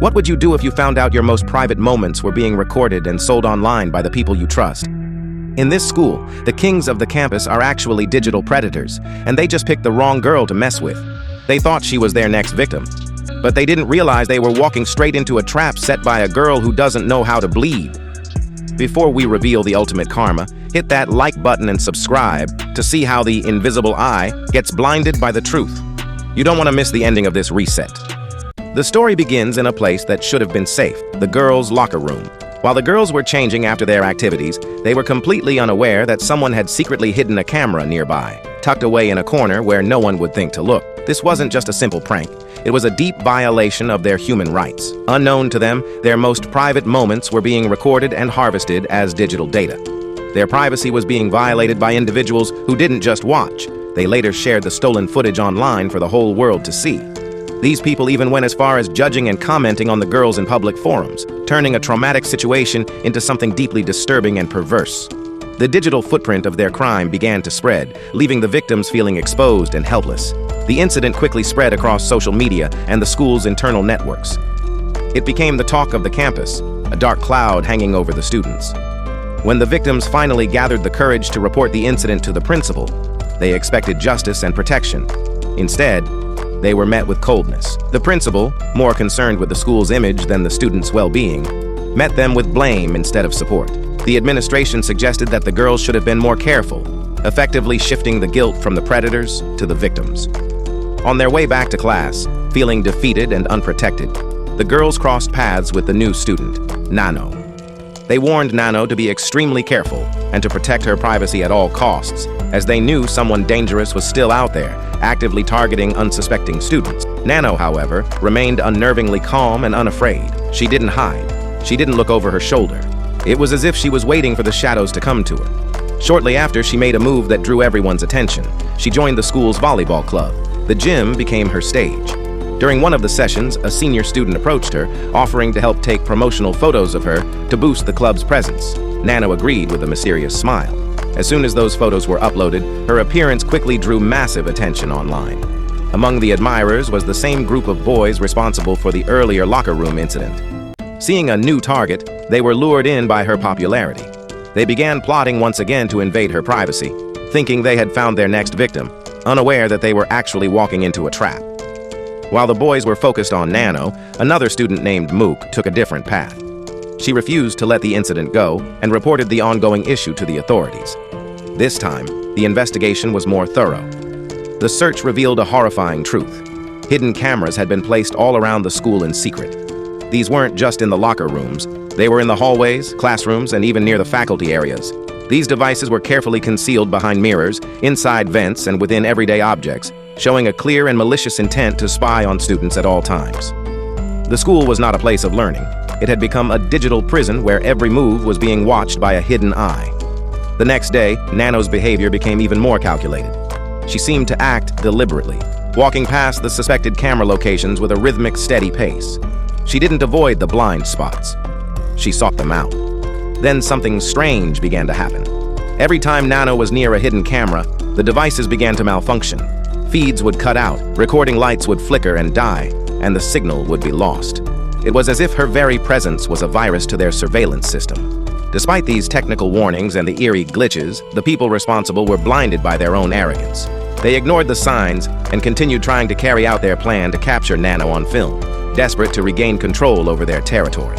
What would you do if you found out your most private moments were being recorded and sold online by the people you trust? In this school, the kings of the campus are actually digital predators, and they just picked the wrong girl to mess with. They thought she was their next victim, but they didn't realize they were walking straight into a trap set by a girl who doesn't know how to bleed. Before we reveal the ultimate karma, hit that like button and subscribe to see how the invisible eye gets blinded by the truth. You don't want to miss the ending of this reset. The story begins in a place that should have been safe, the girls' locker room. While the girls were changing after their activities, they were completely unaware that someone had secretly hidden a camera nearby, tucked away in a corner where no one would think to look. This wasn't just a simple prank. It was a deep violation of their human rights. Unknown to them, their most private moments were being recorded and harvested as digital data. Their privacy was being violated by individuals who didn't just watch. They later shared the stolen footage online for the whole world to see. These people even went as far as judging and commenting on the girls in public forums, turning a traumatic situation into something deeply disturbing and perverse. The digital footprint of their crime began to spread, leaving the victims feeling exposed and helpless. The incident quickly spread across social media and the school's internal networks. It became the talk of the campus, a dark cloud hanging over the students. When the victims finally gathered the courage to report the incident to the principal, they expected justice and protection. Instead, they were met with coldness. The principal, more concerned with the school's image than the students' well-being, met them with blame instead of support. The administration suggested that the girls should have been more careful, effectively shifting the guilt from the predators to the victims. On their way back to class, feeling defeated and unprotected, the girls crossed paths with the new student, Nano. They warned Nano to be extremely careful and to protect her privacy at all costs, as they knew someone dangerous was still out there, actively targeting unsuspecting students. Nano, however, remained unnervingly calm and unafraid. She didn't hide. She didn't look over her shoulder. It was as if she was waiting for the shadows to come to her. Shortly after, she made a move that drew everyone's attention. She joined the school's volleyball club. The gym became her stage. During one of the sessions, a senior student approached her, offering to help take promotional photos of her to boost the club's presence. Nano agreed with a mysterious smile. As soon as those photos were uploaded, her appearance quickly drew massive attention online. Among the admirers was the same group of boys responsible for the earlier locker room incident. Seeing a new target, they were lured in by her popularity. They began plotting once again to invade her privacy, thinking they had found their next victim, unaware that they were actually walking into a trap. While the boys were focused on Nano, another student named Mook took a different path. She refused to let the incident go and reported the ongoing issue to the authorities. This time, the investigation was more thorough. The search revealed a horrifying truth. Hidden cameras had been placed all around the school in secret. These weren't just in the locker rooms. They were in the hallways, classrooms, and even near the faculty areas. These devices were carefully concealed behind mirrors, inside vents, and within everyday objects, showing a clear and malicious intent to spy on students at all times. The school was not a place of learning. It had become a digital prison where every move was being watched by a hidden eye. The next day, Nano's behavior became even more calculated. She seemed to act deliberately, walking past the suspected camera locations with a rhythmic, steady pace. She didn't avoid the blind spots. She sought them out. Then something strange began to happen. Every time Nano was near a hidden camera, the devices began to malfunction. Feeds would cut out, recording lights would flicker and die, and the signal would be lost. It was as if her very presence was a virus to their surveillance system. Despite these technical warnings and the eerie glitches, the people responsible were blinded by their own arrogance. They ignored the signs and continued trying to carry out their plan to capture Nano on film, desperate to regain control over their territory.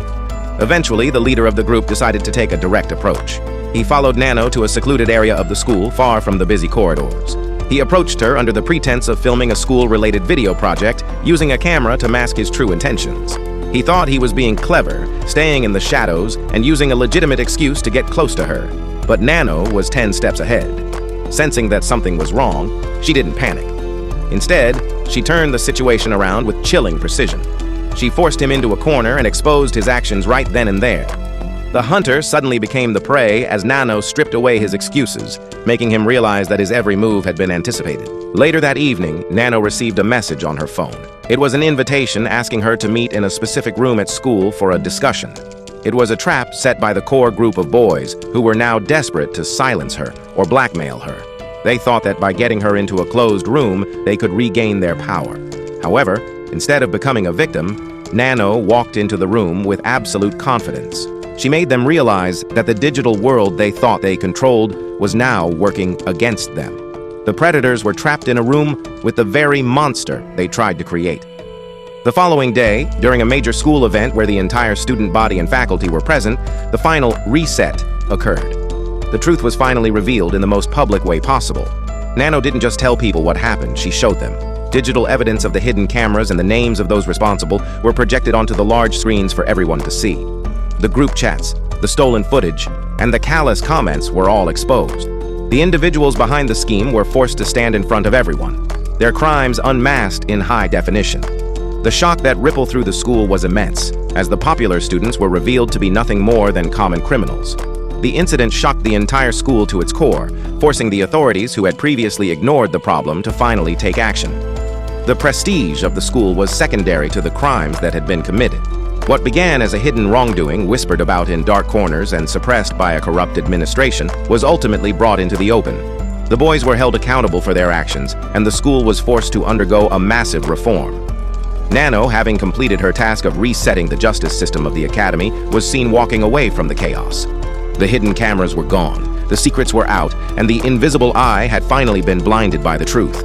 Eventually, the leader of the group decided to take a direct approach. He followed Nano to a secluded area of the school, far from the busy corridors. He approached her under the pretense of filming a school-related video project, using a camera to mask his true intentions. He thought he was being clever, staying in the shadows and using a legitimate excuse to get close to her. But Nano was 10 steps ahead. Sensing that something was wrong, she didn't panic. Instead, she turned the situation around with chilling precision. She forced him into a corner and exposed his actions right then and there. The hunter suddenly became the prey as Nano stripped away his excuses, making him realize that his every move had been anticipated. Later that evening, Nano received a message on her phone. It was an invitation asking her to meet in a specific room at school for a discussion. It was a trap set by the core group of boys who were now desperate to silence her or blackmail her. They thought that by getting her into a closed room, they could regain their power. However, instead of becoming a victim, Nano walked into the room with absolute confidence. She made them realize that the digital world they thought they controlled was now working against them. The predators were trapped in a room with the very monster they tried to create. The following day, during a major school event where the entire student body and faculty were present, the final reset occurred. The truth was finally revealed in the most public way possible. Nano didn't just tell people what happened, she showed them. Digital evidence of the hidden cameras and the names of those responsible were projected onto the large screens for everyone to see. The group chats, the stolen footage, and the callous comments were all exposed. The individuals behind the scheme were forced to stand in front of everyone, their crimes unmasked in high definition. The shock that rippled through the school was immense, as the popular students were revealed to be nothing more than common criminals. The incident shocked the entire school to its core, forcing the authorities who had previously ignored the problem to finally take action. The prestige of the school was secondary to the crimes that had been committed. What began as a hidden wrongdoing whispered about in dark corners and suppressed by a corrupt administration was ultimately brought into the open. The boys were held accountable for their actions, and the school was forced to undergo a massive reform. Nano, having completed her task of resetting the justice system of the academy, was seen walking away from the chaos. The hidden cameras were gone, the secrets were out, and the invisible eye had finally been blinded by the truth.